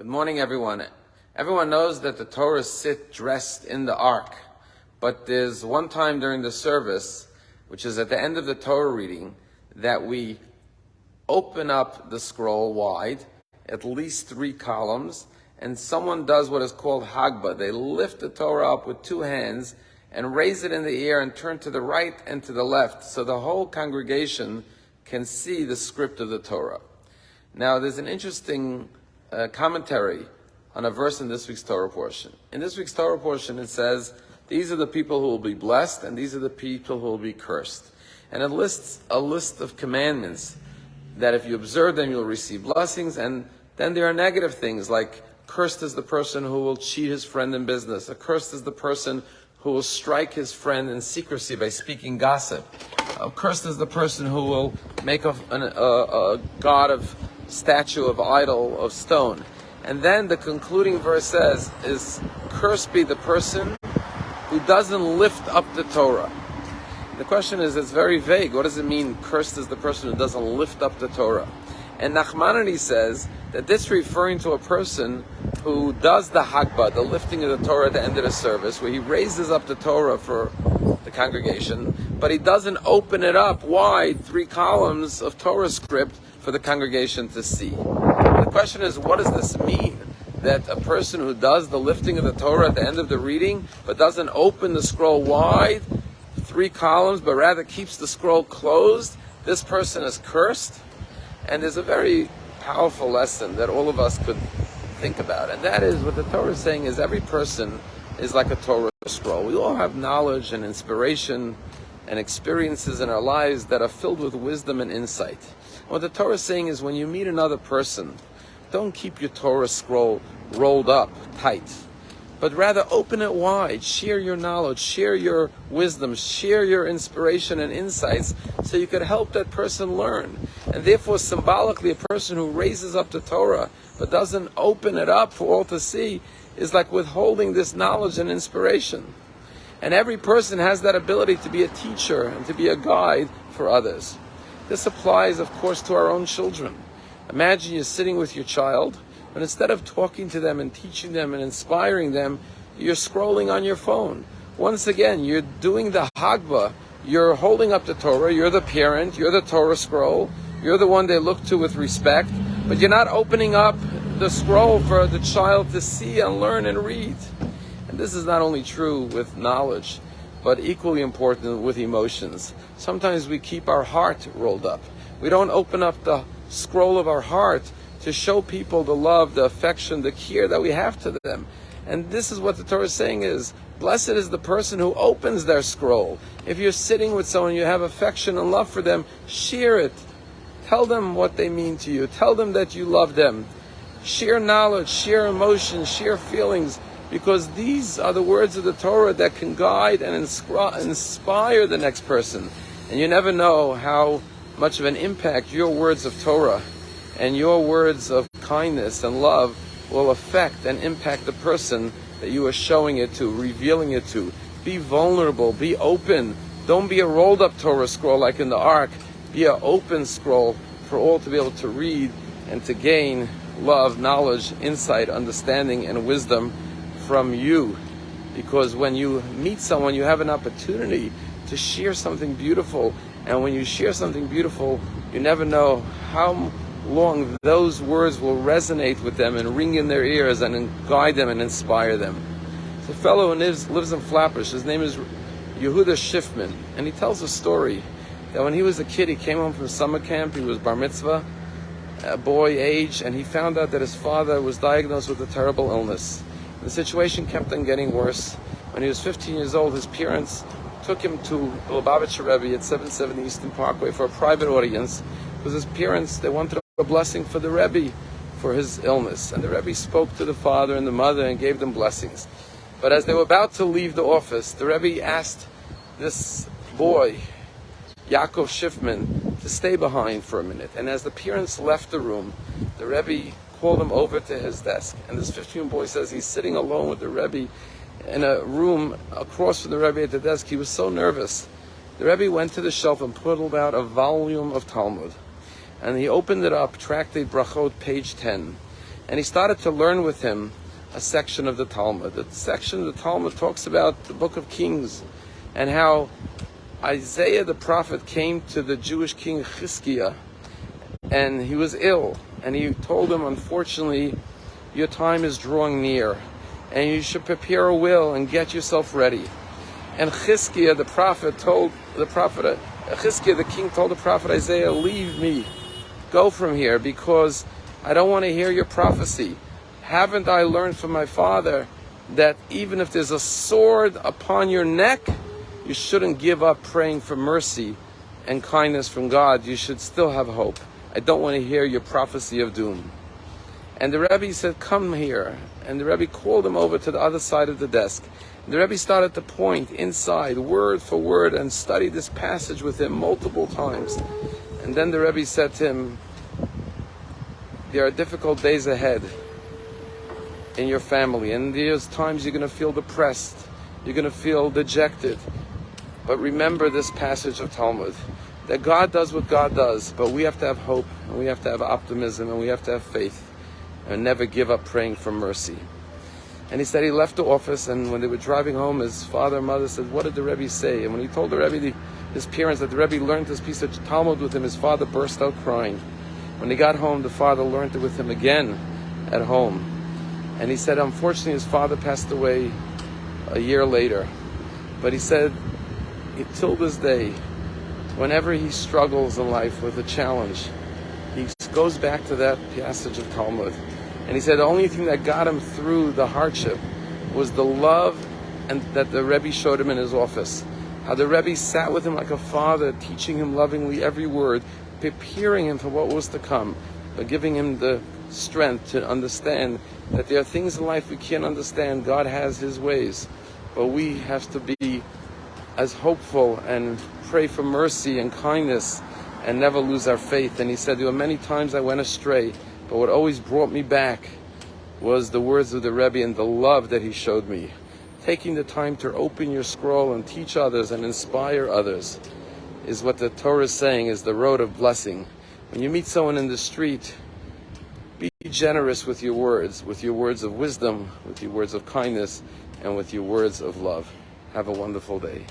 Good morning, everyone. Everyone knows that the Torah sit dressed in the ark, but there's one time during the service, which is at the end of the Torah reading, that we open up the scroll wide, at least 3 columns, and someone does what is called Hagbah. They lift the Torah up with 2 hands and raise it in the air and turn to the right and to the left, so the whole congregation can see the script of the Torah. Now, there's an interesting commentary on a verse in this week's Torah portion. In this week's Torah portion, it says, these are the people who will be blessed, and these are the people who will be cursed. And it lists a list of commandments that if you observe them, you'll receive blessings, and then there are negative things like cursed is the person who will cheat his friend in business. Cursed is the person who will strike his friend in secrecy by speaking gossip. Cursed is the person who will make a god of statue of idol of stone. And then the concluding verse says, is cursed be the person who doesn't lift up the Torah. The question is, it's very vague. What does it mean, cursed is the person who doesn't lift up the Torah? And Nachmanides says that this is referring to a person who does the Hagbah, the lifting of the Torah at the end of the service, where he raises up the Torah for the congregation, but he doesn't open it up wide, 3 columns of Torah script for the congregation to see. The question is, what does this mean? That a person who does the lifting of the Torah at the end of the reading, but doesn't open the scroll wide, 3 columns, but rather keeps the scroll closed, this person is cursed? And there's a very powerful lesson that all of us could think about, and that is what the Torah is saying is every person is like a Torah scroll. We all have knowledge and inspiration and experiences in our lives that are filled with wisdom and insight. What the Torah is saying is when you meet another person, don't keep your Torah scroll rolled up tight, but rather open it wide, share your knowledge, share your wisdom, share your inspiration and insights so you could help that person learn. And therefore, symbolically, a person who raises up the Torah but doesn't open it up for all to see is like withholding this knowledge and inspiration. And every person has that ability to be a teacher and to be a guide for others. This applies, of course, to our own children. Imagine you're sitting with your child, but instead of talking to them and teaching them and inspiring them, you're scrolling on your phone. Once again, you're doing the Hagbah. You're holding up the Torah. You're the parent. You're the Torah scroll. You're the one they look to with respect. But you're not opening up the scroll for the child to see and learn and read. And this is not only true with knowledge, but equally important with emotions. Sometimes we keep our heart rolled up. We don't open up the scroll of our heart to show people the love, the affection, the care that we have to them. And this is what the Torah is saying is, blessed is the person who opens their scroll. If you're sitting with someone, you have affection and love for them, share it. Tell them what they mean to you. Tell them that you love them. Share knowledge, share emotions, share feelings, because these are the words of the Torah that can guide and inspire the next person. And you never know how much of an impact your words of Torah and your words of kindness and love will affect and impact the person that you are showing it to, revealing it to. Be vulnerable, be open. Don't be a rolled up Torah scroll like in the ark. Be an open scroll for all to be able to read and to gain love, knowledge, insight, understanding, and wisdom from you. Because when you meet someone, you have an opportunity to share something beautiful. And when you share something beautiful, you never know how long those words will resonate with them and ring in their ears and guide them and inspire them. There's a fellow who lives in Flatbush. His name is Yehuda Schiffman. And he tells a story that when he was a kid, he came home from summer camp. He was bar mitzvah, a boy age, and he found out that his father was diagnosed with a terrible illness. The situation kept on getting worse. When he was 15 years old, his parents took him to the Lubavitcher Rabbi at 770 Eastern Parkway for a private audience, because his parents, they wanted a blessing for the Rabbi for his illness. And the Rabbi spoke to the father and the mother and gave them blessings. But as they were about to leave the office, the Rabbi asked this boy, Yaakov Schiffman, to stay behind for a minute. And as the parents left the room, the Rebbe called him over to his desk. And this 15-year-old boy says he's sitting alone with the Rebbe in a room across from the Rebbe at the desk. He was so nervous. The Rebbe went to the shelf and pulled out a volume of Talmud. And he opened it up, Tractate Brachot, page 10. And he started to learn with him a section of the Talmud. The section of the Talmud talks about the book of Kings and how Isaiah the prophet came to the Jewish king Chizkiah, and he was ill, and he told him, unfortunately, your time is drawing near, and you should prepare a will and get yourself ready. And Chizkiah the prophet told the prophet, Chizkiah the king told the prophet Isaiah, leave me, go from here, because I don't want to hear your prophecy. Haven't I learned from my father that even if there's a sword upon your neck, you shouldn't give up praying for mercy and kindness from God. You should still have hope. I don't want to hear your prophecy of doom. And the Rebbe said, come here. And the Rebbe called him over to the other side of the desk. And the Rebbe started to point inside, word for word, and study this passage with him multiple times. And then the Rebbe said to him, there are difficult days ahead in your family, and there's times you're going to feel depressed, you're going to feel dejected. But remember this passage of Talmud, that God does what God does, but we have to have hope, and we have to have optimism, and we have to have faith, and never give up praying for mercy. And he said he left the office, and when they were driving home, his father and mother said, what did the Rebbe say? And when he told the Rebbe, his parents, that the Rebbe learned this piece of Talmud with him, his father burst out crying. When he got home, the father learned it with him again at home. And he said, unfortunately, his father passed away a year later. But he said, till this day, whenever he struggles in life with a challenge, he goes back to that passage of Talmud. And he said the only thing that got him through the hardship was the love and that the Rebbe showed him in his office. How the Rebbe sat with him like a father, teaching him lovingly every word, preparing him for what was to come, but giving him the strength to understand that there are things in life we can't understand. God has his ways, but we have to be as hopeful and pray for mercy and kindness and never lose our faith. And he said, there were many times I went astray, but what always brought me back was the words of the Rebbe and the love that he showed me. Taking the time to open your scroll and teach others and inspire others is what the Torah is saying is the road of blessing. When you meet someone in the street, be generous with your words of wisdom, with your words of kindness, and with your words of love. Have a wonderful day.